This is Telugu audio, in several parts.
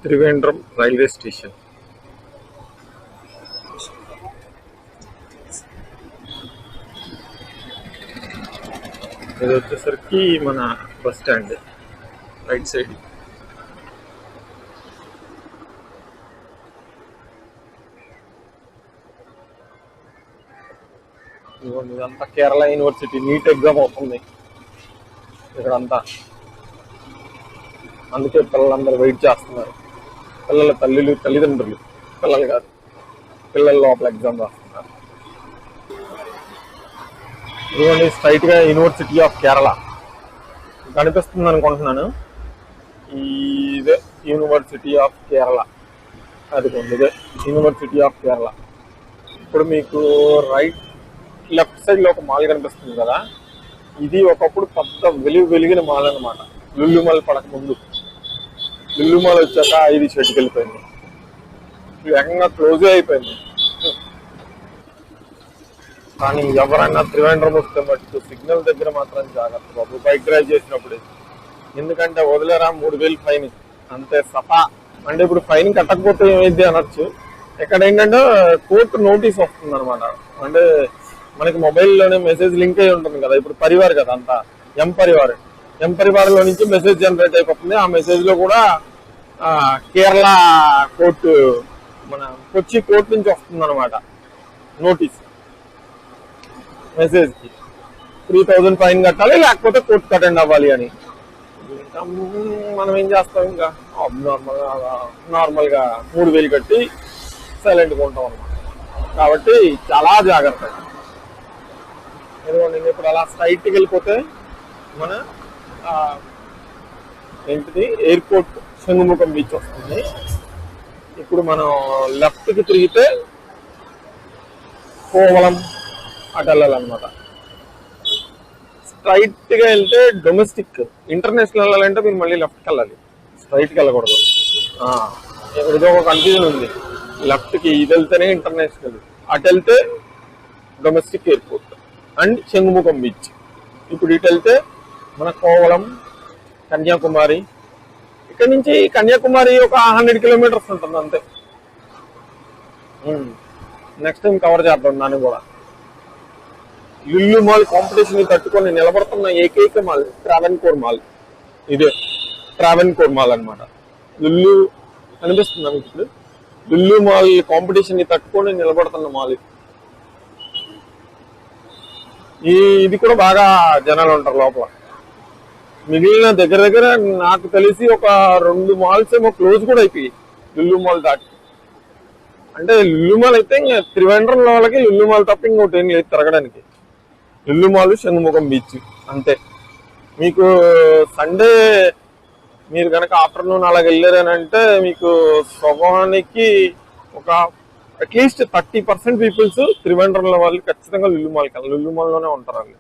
Trivandrum railway station. ఇది వచ్చేసరికి మన బస్ స్టాండ్ రైట్ సైడ్. ఇదంతా కేరళ యూనివర్సిటీ నీట్ ఎగ్జామ్ అవుతుంది ఇక్కడంతా. అందుకే పిల్లలందరూ వెయిట్ చేస్తున్నారు. పిల్లల తల్లిదండ్రులు, పిల్లలు కాదు, పిల్లల లోపల ఎగ్జామ్ రాస్తున్నారు. ఇదిగోండి స్ట్రైట్ గా యూనివర్సిటీ ఆఫ్ కేరళ కనిపిస్తుంది అనుకుంటున్నాను. ఇదే యూనివర్సిటీ ఆఫ్ కేరళ. అదిగోండి ఇదే యూనివర్సిటీ ఆఫ్ కేరళ. ఇప్పుడు మీకు లెఫ్ట్ సైడ్ లో ఒక మాల్ కనిపిస్తుంది కదా, ఇది ఒకప్పుడు పెద్ద వెలిగిన మాల్ అనమాట. లుల్లు మాల్ పడక ముందు. లుల్లు మాల్ వచ్చాక ఇది షెడ్కి వెళ్ళిపోయింది, ఏకంగా క్లోజ్ అయిపోయింది. కానీ ఎవరైనా త్రివేంద్రం వస్తే మటుకు సిగ్నల్ దగ్గర మాత్రం జాగ్రత్త బాబు, బైక్ డ్రైవ్ చేసినప్పుడు. ఎందుకంటే వదిలేరా 3000 ఫైన్ అంతే సపా. అంటే ఇప్పుడు ఫైన్ కట్టకపోతే ఏమైంది అనొచ్చు. ఇక్కడ ఏంటంటే కోర్టు నోటీస్ వస్తుంది అనమాట. అంటే మనకి మొబైల్లోనే మెసేజ్ లింక్ అయి ఉంటుంది కదా. ఇప్పుడు పరివార్ కదా అంతా, ఎం పరివార్ లో నుంచి మెసేజ్ జనరేట్ అయిపోతుంది. ఆ మెసేజ్ లో కూడా కేరళ కోర్టు, మన కొచ్చి కోర్టు నుంచి వస్తుంది అనమాట నోటీస్. మెసేజ్ కి 3000 ఫైన్ కట్టాలి, లేకపోతే కోర్టు అటెండ్ అవ్వాలి అని. ఇంకా మనం ఏం చేస్తాం, ఇంకా నార్మల్ గా 3000 కట్టి సైలెంట్గా ఉంటాం అనమాట. కాబట్టి చాలా జాగ్రత్త. ఎందుకంటే నేను ఇప్పుడు అలా స్ట్రైట్కి వెళ్ళిపోతే మన ఏంటిది ఎయిర్పోర్ట్ శంగుముఖం బీచ్ వస్తుంది. ఇప్పుడు మనం లెఫ్ట్కి తిరిగితే కోవలం అటు వెళ్ళాలన్నమాట. స్ట్రైట్గా వెళ్తే డొమెస్టిక్. ఇంటర్నేషనల్ వెళ్ళాలంటే మీరు మళ్ళీ లెఫ్ట్కి వెళ్ళాలి, స్ట్రైట్కి వెళ్ళకూడదు. ఇక్కడ ఇదో ఒక కన్ఫ్యూజన్ ఉంది. లెఫ్ట్కి ఇది వెళ్తేనే ఇంటర్నేషనల్, అటు వెళ్తే డొమెస్టిక్ ఎయిర్పోర్ట్ అండ్ శంగుముఖం బీచ్. ఇప్పుడు ఇటు వెళ్తే మన కోవలం, కన్యాకుమారి. ఇక్కడ నుంచి కన్యాకుమారి ఒక 100 కిలోమీటర్స్ ఉంటుంది అంతే. నెక్స్ట్ టైం కవర్ చేద్దాం దాన్ని కూడా. లుల్లు మాల్ కాంపిటీషన్ తట్టుకొని నిలబడుతున్న ఏకైక మాల్ ట్రావెన్కోర్ మాల్. ఇదే ట్రావెన్కోర్ మాల్ అనమాట. లుల్లు అనిపిస్తుంది మీకు ఇప్పుడు. లుల్లు మాల్ కాంపిటీషన్ ని తట్టుకొని నిలబడుతున్న మాల్ ఇది కూడా బాగా జనాలు ఉంటారు లోపల. మిగిలిన దగ్గర నాకు తెలిసి ఒక 2 మాల్స్ ఏమో క్లోజ్ కూడా అయిపోయి లుల్లు మాల్ దాటి. అంటే లుల్లు మాల్ అయితే ఇంకా త్రివేంద్రం వాళ్ళకి లుల్లు మాల్ తప్ప ఇంకోటి ఏం లేదు తిరగడానికి. లుల్లు మాల్, శంగుముఖం బీచ్ అంతే. మీకు సండే మీరు కనుక ఆఫ్టర్నూన్ అలాగ వెళ్ళారనంటే మీకు సగానికి ఒక అట్లీస్ట్ 30% పీపుల్స్ త్రివేంద్రంలో వాళ్ళు ఖచ్చితంగా లుల్లు మాల్లోనే ఉంటారు. వాళ్ళు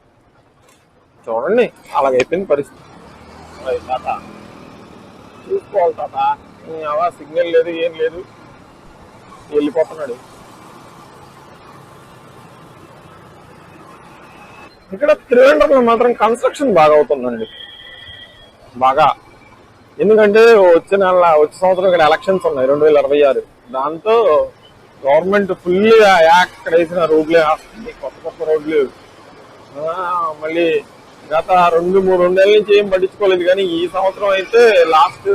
చూడండి అలాగైపోయింది పరిస్థితి. తాత చూసుకోవాలి తాత, అవా సిగ్నల్ లేదు ఏం లేదు, వెళ్ళిపోతున్నాడు. ఇక్కడ త్రివేంద్రంలో మాత్రం కన్స్ట్రక్షన్ బాగా అవుతుందండి, బాగా. ఎందుకంటే వచ్చే సంవత్సరం ఇక్కడ ఎలక్షన్స్ ఉన్నాయి 2026. దాంతో గవర్నమెంట్ ఫుల్గా ఎక్కడ వేసిన రోడ్లే వేస్తుంది, కొత్త రోడ్లు. మళ్ళీ గత 2-3 ఏళ్ళ నుంచి ఏం పట్టించుకోలేదు. కానీ ఈ సంవత్సరం అయితే లాస్ట్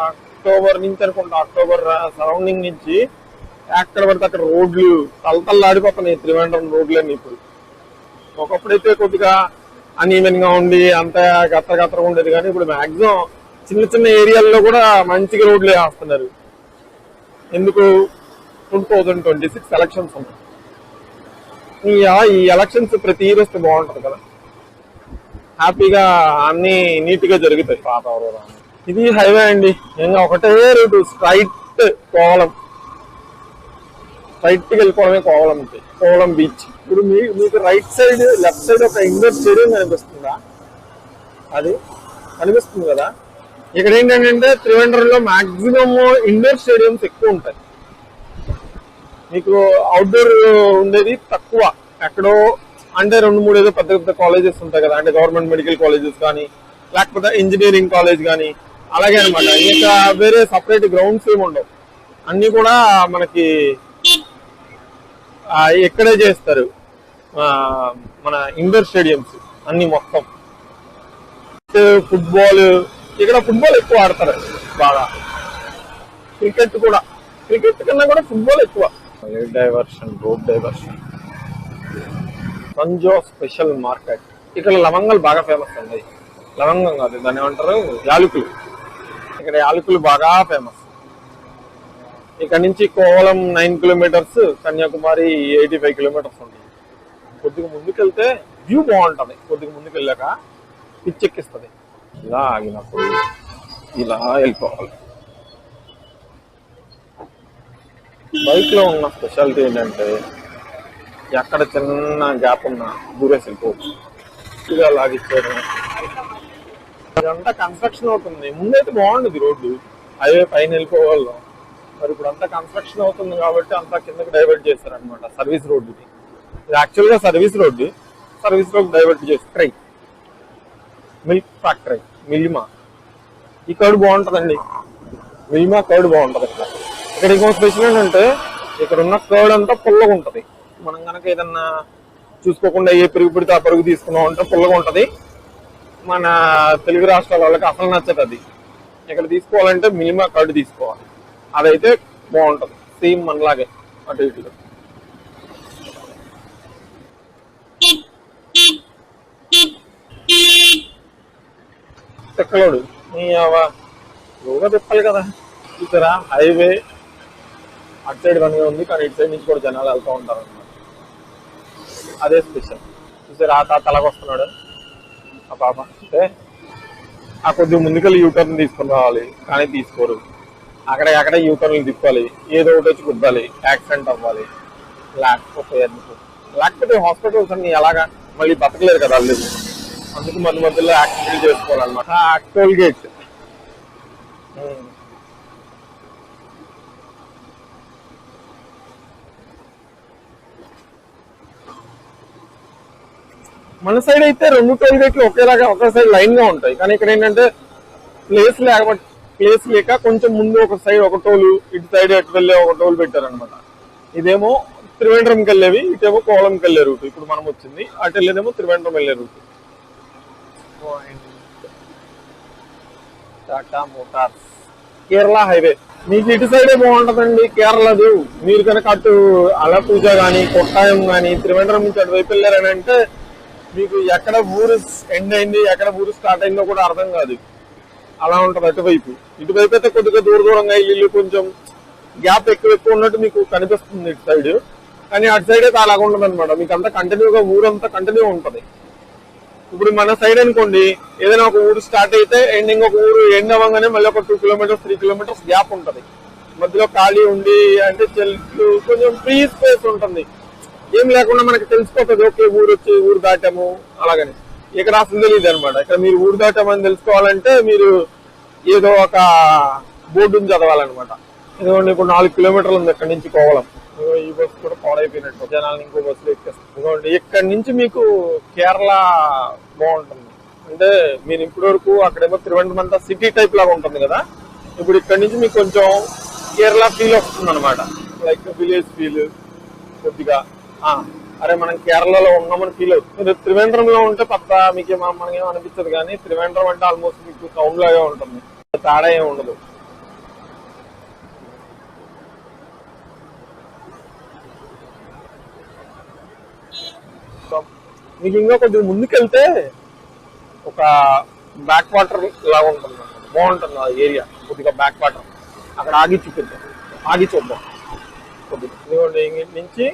అక్టోబర్ నుంచి అనుకుంటా, అక్టోబర్ సరౌండింగ్ నుంచి ఎక్కడ పడితే అక్కడ రోడ్లు తలతల్లాడిపోతున్నాయి త్రివేంద్రం రోడ్లన్నీ. ఇప్పుడు ఒకప్పుడైతే కొద్దిగా అన్ఈవెన్ గా ఉండి అంత గత్తరగా ఉండేది. కానీ ఇప్పుడు మాక్సిమం చిన్న ఏరియాల్లో కూడా మంచిగా రోడ్లు వేస్తున్నారు. ఎందుకు 2026 ఎలక్షన్స్ ఉన్నాయి. ఈ ఎలక్షన్స్ ప్రతి ఇయర్ వస్తే బాగుంటది కదా, హ్యాపీగా అన్ని నీట్ గా జరుగుతాయి. ఇది హైవే అండి, ఇంకా ఒకటే రూటు స్ట్రైట్ కోవలం. స్ట్రైట్ కి వెళ్ళిపోవడమే కోవలం బీచ్. ఇప్పుడు మీకు రైట్ సైడ్, లెఫ్ట్ సైడ్ ఒక ఇండోర్ స్టేడియం కనిపిస్తుందా? అది కనిపిస్తుంది కదా. ఇక్కడ ఏంటంటే త్రివేంద్రంలో మాక్సిమం ఇండోర్ స్టేడియంస్ ఎక్కువ ఉంటాయి. మీకు అవుట్డోర్ ఉండేది తక్కువ. ఎక్కడో అంటే 2-3 ఏదో పెద్ద కాలేజెస్ ఉంటాయి కదా, అంటే గవర్నమెంట్ మెడికల్ కాలేజెస్ కానీ, లేకపోతే ఇంజనీరింగ్ కాలేజ్ కానీ, అలాగే అనమాట. ఇంకా వేరే సపరేట్ గ్రౌండ్స్ ఏమి ఉండవు, అన్ని కూడా మనకి ఇక్కడే చేస్తారు. మన ఇండోర్ స్టేడియంస్ అన్ని మొత్తం. ఫుట్బాల్, ఇక్కడ ఫుట్బాల్ ఎక్కువ ఆడతారు బాగా. క్రికెట్ కూడా, క్రికెట్ కన్నా కూడా ఫుట్బాల్ ఎక్కువ. Diversion, road diversion. సంజో స్పెషల్ మార్కెట్. ఇక్కడ లవంగాలు బాగా ఫేమస్ అండి. లవంగం కాదు, దాన్ని ఏమంటారు, యాలకులు. ఇక్కడ యాలకులు బాగా ఫేమస్. ఇక్కడ నుంచి కోవలం 9 కిలోమీటర్స్, కన్యాకుమారి 85 కిలోమీటర్స్ ఉంటుంది. కొద్దిగా ముందుకెళ్తే వ్యూ బాగుంటది. కొద్దిగా ముందుకు వెళ్ళాక పిచ్చెక్కిస్తుంది. ఇలా ఆగినప్పుడు ఇలా వెళ్ళిపోవాలి. బైక్ లో ఉన్న స్పెషాలిటీ ఏంటంటే ఎక్కడ చిన్న గ్యాప్ ఉన్నా దూరేసి వెళ్ళిపోవచ్చు. ఇలా లాగిచ్చారు. ఇదంతా కన్స్ట్రక్షన్ అవుతుంది. ముందైతే బాగుండదు రోడ్డు, హైవే పైన వెళ్ళిపోవాళ్ళం. మరి ఇప్పుడు అంతా కన్స్ట్రక్షన్ అవుతుంది కాబట్టి అంతా కిందకి డైవర్ట్ చేస్తారనమాట. సర్వీస్ రోడ్డుని, ఇది యాక్చువల్ గా service road, service road divert చేస్తారు. మిల్క్ ఫ్యాక్టరీ మిల్మా, ఈ కర్డ్ బాగుంటుందండి. మిల్మా కర్డ్ బాగుంటుంది. ఇక్కడ ఇంకో స్పెషల్ ఏంటంటే ఇక్కడ ఉన్న కర్డ్ అంతా పుల్లగా ఉంటది. మనం కనుక ఏదన్నా చూసుకోకుండా ఏ పెరుగు పెడితే ఆ పెరుగు తీసుకున్నాం అంటే పుల్లగా ఉంటది. మన తెలుగు రాష్ట్రాల వాళ్ళకి అసలు నచ్చదు అది. ఇక్కడ తీసుకోవాలంటే మిల్మా కర్డ్ తీసుకోవాలి, అదైతే బాగుంటది. సేమ్ మనలాగే అటు ఇటుగా. తిక్కలోడు యోగా తిప్పాలి కదా. చూసారా, హైవే అటు సైడ్ రన్గా ఉంది, కానీ ఇటు సైడ్ నుంచి కూడా జనాలు వెళ్తూ ఉంటారు అన్నమాట. అదే స్పెషల్. చూసారా, ఆ తాత అలాగొస్తున్నాడు, ఆ పాప అంటే ఆ కొద్దిగా ముందుకెళ్ళి యూటర్న్ తీసుకుని రావాలి, కానీ తీసుకోరు. అక్కడే యూటర్న్లు తిప్పాలి, ఏదో ఒకటి వచ్చి గుద్దాలి, యాక్సిడెంట్ అవ్వాలి. లేకపోతే హాస్పిటల్స్ అన్ని ఎలాగా మళ్ళీ బతకలేరు కదా వాళ్ళు. అందుకు మధ్యలో యాక్సిడెంట్ చేసుకోవాలన్నమాట. టోల్ గేట్ మన సైడ్ అయితే 2 టోల్ గేట్లు ఒకేలాగా ఒకే సైడ్ లైన్ గా ఉంటాయి. కానీ ఇక్కడ ఏంటంటే ప్లేస్ లేక కొంచెం ముందు ఒక సైడ్ ఒక టోలు, ఇటు సైడ్ ఎటు వెళ్ళే ఒక టోల్ పెట్టారనమాట. ఇదేమో త్రివేంద్రంకి వెళ్ళేవి, ఇటేమో కోవలంకి వెళ్ళే రూట్. ఇప్పుడు మనం వచ్చింది అటు వెళ్ళేదేమో త్రివేంద్రం వెళ్ళే route. Tata Motors Kerala highway. మీకు ఇటు సైడే బాగుంటదండి కేరళది. మీరు కనుక అటు అలపూజ గానీ, కొట్టాయం గానీ, త్రివేంద్రం నుంచి అటువైపు వెళ్ళారని అంటే మీకు ఎక్కడ ఊరు ఎండ్ అయింది, ఎక్కడ ఊరు స్టార్ట్ అయిందో కూడా అర్థం కాదు. అలా ఉంటది అటువైపు. ఇటువైపు అయితే కొద్దిగా దూరంగా ఇల్లు కొంచెం గ్యాప్ ఎక్కువ ఉన్నట్టు మీకు కనిపిస్తుంది ఇటు సైడ్. కానీ అటు సైడ్ అయితే అలాగ ఉండదు అనమాట. మీకు అంతా కంటిన్యూగా ఊరంతా కంటిన్యూ ఉంటది. ఇప్పుడు మన సైడ్ అనుకోండి, ఏదైనా ఒక ఊరు స్టార్ట్ అయితే ఎండింగ్ ఒక ఊరు ఎండ్ అవ్వగానే మళ్ళీ ఒక 2 కిలోమీటర్స్ 3 కిలోమీటర్స్ గ్యాప్ ఉంటది. మధ్యలో ఖాళీ ఉండి అంటే చెట్లు కొంచెం ఫ్రీ స్పేస్ ఉంటుంది. ఏం లేకుండా మనకి తెలిసిపోతుంది, ఓకే ఊరు దాటాము అలాగని. ఇక్కడ అసలు తెలియదు అనమాట. ఇక్కడ మీరు ఊరు దాటామని తెలుసుకోవాలంటే మీరు ఏదో ఒక బోర్డుని చదవాలన్నమాట. ఎందుకంటే ఇప్పుడు 4 కిలోమీటర్లు ఉంది ఇక్కడ నుంచి కోవలం. ఈ బస్సు కూడా పాడైపోయినట్టు, జనాలను ఇంకో బస్సులో ఎక్కేస్తాం. ఎందుకంటే ఇక్కడ నుంచి మీకు కేరళ బాగుంటుంది. అంటే మీరు ఇప్పటి వరకు అక్కడేమో త్రివేంద్రం అంతా సిటీ టైప్ లాగా ఉంటుంది కదా. ఇప్పుడు ఇక్కడ నుంచి మీకు కొంచెం కేరళ ఫీల్ వస్తుంది అనమాట. లైక్ విలేజ్ ఫీల్ కొద్దిగా. అరే మనం కేరళలో ఉన్నామని ఫీల్ అవుతుంది. మీరు త్రివేంద్రంలో ఉంటే మీకు మనకేం అనిపించదు, కానీ త్రివేంద్రం అంటే ఆల్మోస్ట్ మీకు టౌన్ లాగే ఉంటుంది, తేడా ఏమి ఉండదు. మీకు ఇంకా కొద్దిగా ముందుకెళ్తే ఒక బ్యాక్ వాటర్ లాగా ఉంటుంది, బాగుంటుంది ఆ ఏరియా. కొద్దిగా బ్యాక్ వాటర్ అక్కడ ఆగి చూద్దాం. కొద్దిగా నుంచి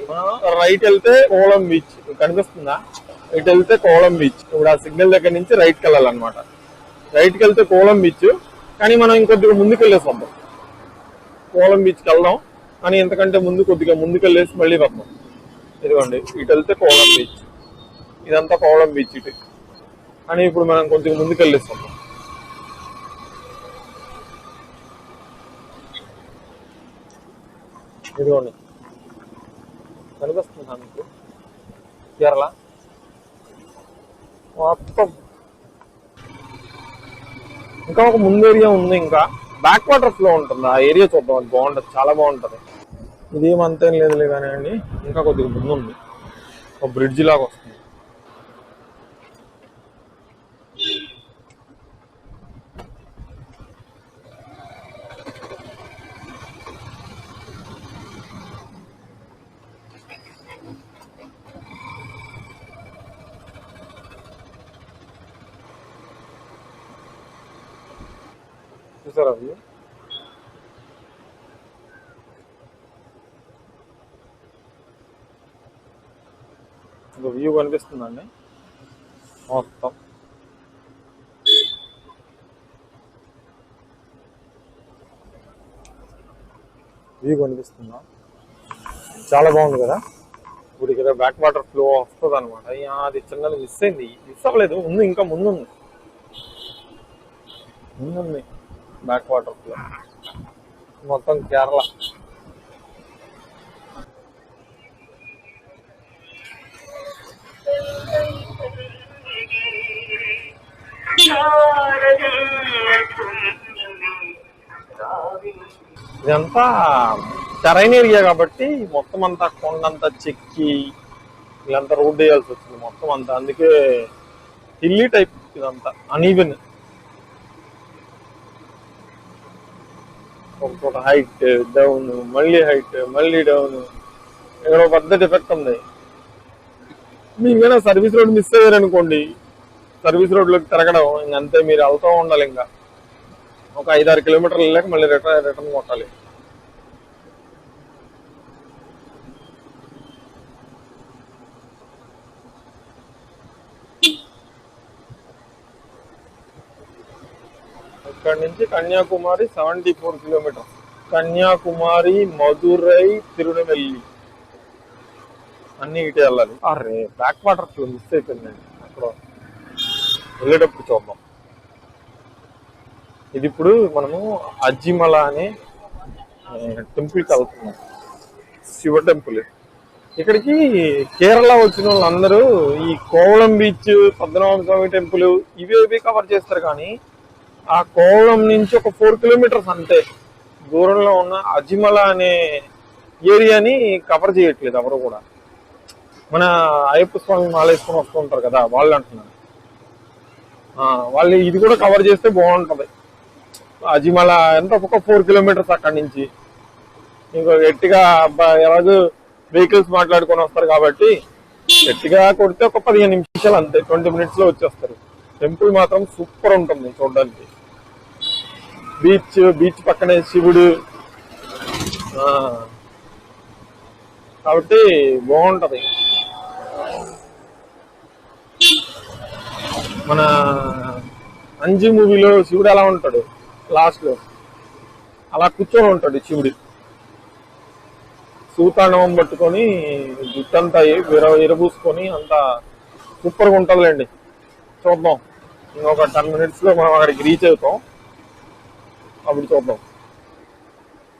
రైట్ వెళ్తే కోవలం బీచ్ కనిపిస్తుందా? ఇటు వెళ్తే కోవలం బీచ్. ఇప్పుడు ఆ సిగ్నల్ దగ్గర నుంచి రైట్కి వెళ్ళాలన్నమాట. రైట్కి వెళ్తే కోవలం బీచ్, కానీ మనం ఇంకొద్దిగా ముందుకు వెళ్ళేసి వద్దాం. కోవలం బీచ్కి వెళ్దాం, కానీ ఎంతకంటే కొద్దిగా ముందుకెళ్ళేసి మళ్ళీ వద్దాం. ఇదిగోండి, ఇటు వెళ్తే కోవలం బీచ్, ఇదంతా కోవలం బీచ్ ఇటు. కానీ ఇప్పుడు మనం కొద్దిగా ముందుకెళ్ళేస్తాం. ఇదిగోండి, కనిపిస్తుందా మీకు కేరళ మొత్తం? ఇంకా ఒక ముందు ఏరియా ఉంది, ఇంకా బ్యాక్ వాటర్ ఫ్లో ఉంటుంది. ఆ ఏరియా చూద్దాం, అది బాగుంటుంది, చాలా బాగుంటుంది. ఇదేమంతేం లేదులే కానీ అండి, ఇంకా కొద్దిగా ముందు ఉంది, ఒక బ్రిడ్జ్ లాగా వస్తుంది. చూసారా వ్యూ? వ్యూ కనిపిస్తుందండి మొత్తం. వ్యూ కనిపిస్తుందా? చాలా బాగుంది కదా. ఇప్పుడు ఇక్కడ బ్యాక్ వాటర్ ఫ్లో వస్తుంది అనమాట. అది చిన్నది మిస్ అయింది, మిస్ అవ్వలేదు, ఉంది, ఇంకా ముందుంది బ్యాక్ వాటర్ ఫ్లో మొత్తం కేరళ. ఇదంతా టెరైన్ ఏరియా కాబట్టి మొత్తం అంతా కొండంతా చెక్కి ఇదంతా రోడ్ వేయాల్సి వచ్చింది మొత్తం అంతా. అందుకే హిల్లీ టైప్ ఇదంతా, అన్ఈవెన్. ఒక హైట్ డౌన్, మళ్ళీ హైట్, మళ్ళీ డౌన్. ఇక్కడ ఒక పెద్ద డిఫెక్ట్ ఉంది. మీకైనా సర్వీస్ రోడ్ మిస్ అయ్యారనుకోండి, సర్వీస్ రోడ్లోకి తిరగడం ఇంకంతే, మీరు వెళ్తూ ఉండాలి. ఇంకా ఒక 5-6 కిలోమీటర్లు వెళ్ళాక మళ్ళీ రిటర్న్ కొట్టాలి. ఇక్కడ నుంచి కన్యాకుమారి 74 కిలోమీటర్. కన్యాకుమారి, మధురై, తిరునెల్వేలి అన్ని ఇటే వెళ్ళాలి. అరే బ్యాక్ వాటర్ ఫ్లో మిస్ అయిపోయిందండి, అక్కడ వెళ్ళేటప్పుడు చూద్దాం. ఇది ఇప్పుడు మనము అజ్జిమల అనే టెంపుల్కి వెళ్తున్నాం, శివ టెంపుల్. ఇక్కడికి కేరళ వచ్చిన వాళ్ళందరూ ఈ కోవళం బీచ్, పద్మనాభ స్వామి టెంపుల్ ఇవి కవర్ చేస్తారు. కానీ ఆ కోవళం నుంచి ఒక 4 కిలోమీటర్స్ అంతే దూరంలో ఉన్న అజ్జిమల అనే ఏరియాని కవర్ చేయట్లేదు ఎవరు కూడా. మన అయ్యప్ప స్వామి మాల వేసుకొని వస్తూ ఉంటారు కదా, వాళ్ళు అంటున్నారు. వాళ్ళు ఇది కూడా కవర్ చేస్తే బాగుంటుంది. అజ్జిమల ఎంత, ఒక 4 కిలోమీటర్స్ అక్కడి నుంచి. ఇంకా గట్టిగా ఎలాగో వెహికల్స్ మాట్లాడుకొని వస్తారు కాబట్టి గట్టిగా కొడితే ఒక 15 నిమిషాలు అంతే, 20 minutes లో వచ్చేస్తారు. టెంపుల్ మాత్రం సూపర్ ఉంటుంది చూడడానికి. బీచ్ పక్కనే శివుడు కాబట్టి బాగుంటది. మన అంజి మూవీలో శివుడు ఎలా ఉంటాడు లాస్ట్ లో, అలా కూర్చొని ఉంటాడు శివుడు. సూతాండవం పట్టుకొని జుట్టంతా విరబూసుకొని అంతా సూపర్గా ఉంటుందిలేండి. చూద్దాం, ఇంకొక 10 minutes లో మనం అక్కడికి రీచ్ అవుతాం, అప్పుడు చూద్దాం.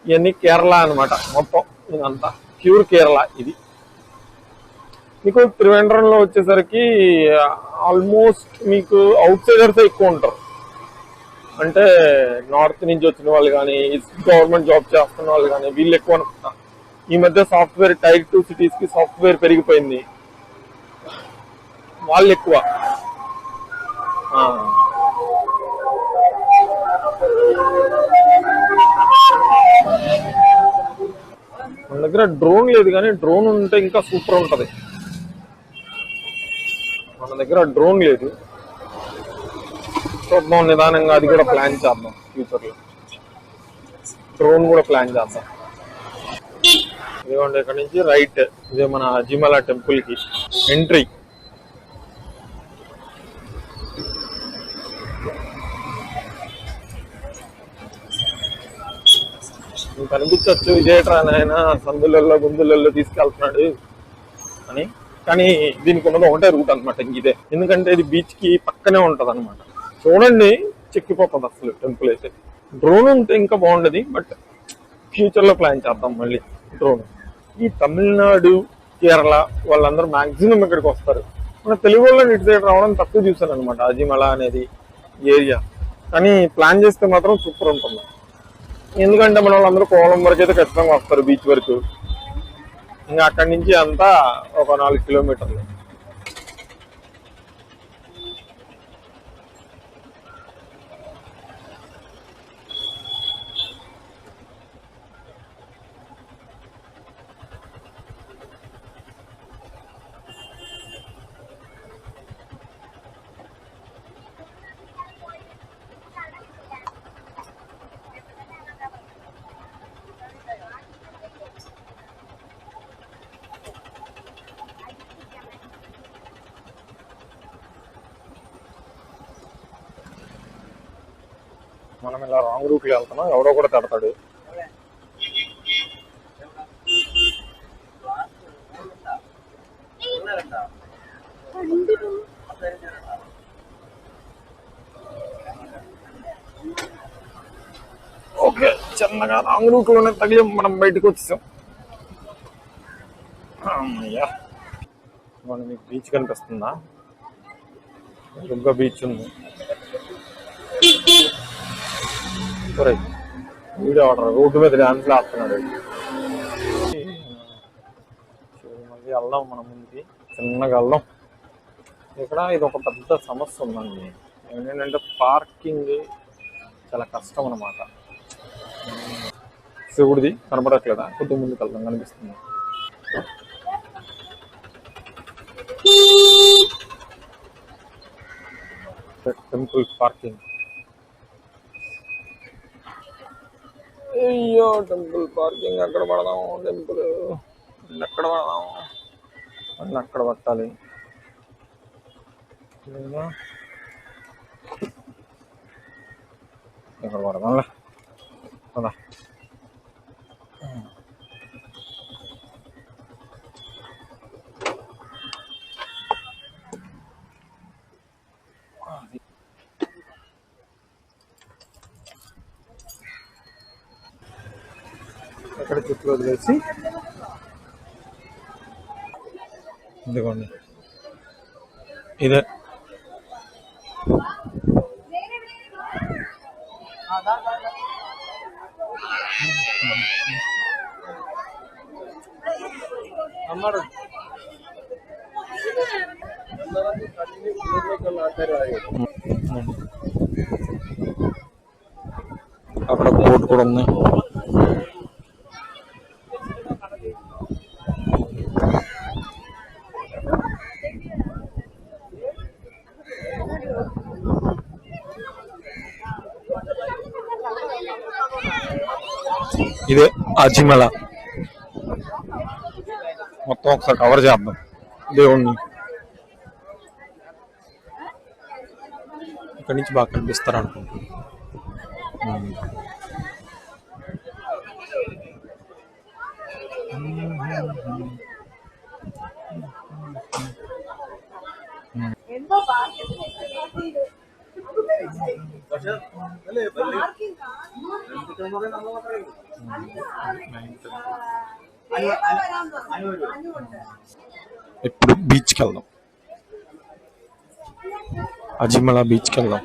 ఇవన్నీ కేరళ అనమాట మొత్తం, ఇదంతా ప్యూర్ కేరళ. ఇది మీకు త్రివేంద్రంలో వచ్చేసరికి ఆల్మోస్ట్ మీకు అవుట్ సైడర్స్ ఎక్కువ ఉంటారు. అంటే నార్త్ నుంచి వచ్చిన వాళ్ళు కానీ, గవర్నమెంట్ జాబ్ చేస్తున్న వాళ్ళు కానీ, వీళ్ళు ఎక్కువ అనుకుంటా. ఈ మధ్య సాఫ్ట్వేర్ Tier 2 cities కి సాఫ్ట్వేర్ పెరిగిపోయింది, వాళ్ళు ఎక్కువ. మన దగ్గర డ్రోన్ లేదు, కానీ డ్రోన్ ఉంటే ఇంకా సూపర్ ఉంటది. మన దగ్గర డ్రోన్ లేదు, చూద్దాం నిదానంగా, అది కూడా ప్లాన్ చేద్దాం ఫ్యూచర్ లో. డ్రోన్ కూడా ప్లాన్ చేద్దాం. ఇదిగోండి ఇక్కడ నుంచి రైట్, ఇదే మన అజ్జిమల టెంపుల్ కి ఎంట్రీ. మీకు అనిపించవచ్చు ఇదేట్రా నాయన సందులలో గుందులలో తీసుకెళ్తున్నాడు అని, కానీ దీనికి ఉన్నది ఒకటే రూట్ అనమాట ఇదే. ఎందుకంటే ఇది బీచ్ కి పక్కనే ఉంటది అనమాట. చూడండి చెక్కిపోతుంది అసలు టెంపుల్ అయితే. డ్రోన్ ఉంటే ఇంకా బాగుండేది, బట్ ఫ్యూచర్ లో ప్లాన్ చేద్దాం మళ్ళీ డ్రోన్. ఈ తమిళనాడు, కేరళ వాళ్ళందరూ మాక్సిమం ఇక్కడికి వస్తారు. మన తెలుగు వాళ్ళని ఇటు సైడ్ రావడం తక్కువ చూసాను అనమాట. అజ్జిమల అనేది ఏరియా కానీ ప్లాన్ చేస్తే మాత్రం సూపర్ ఉంటుంది. ఎందుకంటే మన వాళ్ళందరూ కోలం వరకు అయితే ఖచ్చితంగా వస్తారు, బీచ్ వరకు. ఇంకా అక్కడి నుంచి అంతా ఒక 4 కిలోమీటర్లు. మనం ఇలా రాంగ్ రూట్లో వెళ్తున్నాం, ఎవడో కూడా తడతాడు. ఓకే, చిన్నగా రాంగ్ రూట్లోనే తగిలి మనం బయటకు వచ్చేసాం. అయ్యా, మీకు బీచ్ కనిపిస్తుందా? దుర్గా బీచ్ ఉంది. వీడియో ఆర్డర్ రోడ్డు మీద డాన్స్లో ఆడుతున్నాడు. మళ్ళీ వెళ్దాం మనం ముందుకి, చిన్నగా వెళ్దాం. ఇక్కడ ఇది ఒక పెద్ద సమస్య ఉందండి. ఏంటంటే పార్కింగ్ చాలా కష్టం అన్నమాట. శివుడిది కనపడట్లేదా? కొద్ది ముందుకు వెళ్దాం, కనిపిస్తుంది. Temple parking. అయ్యో, టెంపుల్ పార్కింగ్ అక్కడ పడదాం. టెంపుల్ ఎక్కడ పడదాం? అన్నీ అక్కడ పట్టాలి. ఇక్కడ పడదాంలే. పదా, అక్కడ చుట్టూ వదిలేసి ఇదిగోండి, ఇదే అక్కడ బోట్ కూడా ఉంది. ఇదే అజిమల. మొత్తం ఒకసారి కవర్ చేద్దాం దేవుణ్ణి. ఇక్కడి నుంచి బాగా కనిపిస్తారు అనుకుంటున్నాను. ఇప్పుడు బీచ్కి వెళ్దాం, అజిమల బీచ్కి వెళ్దాం.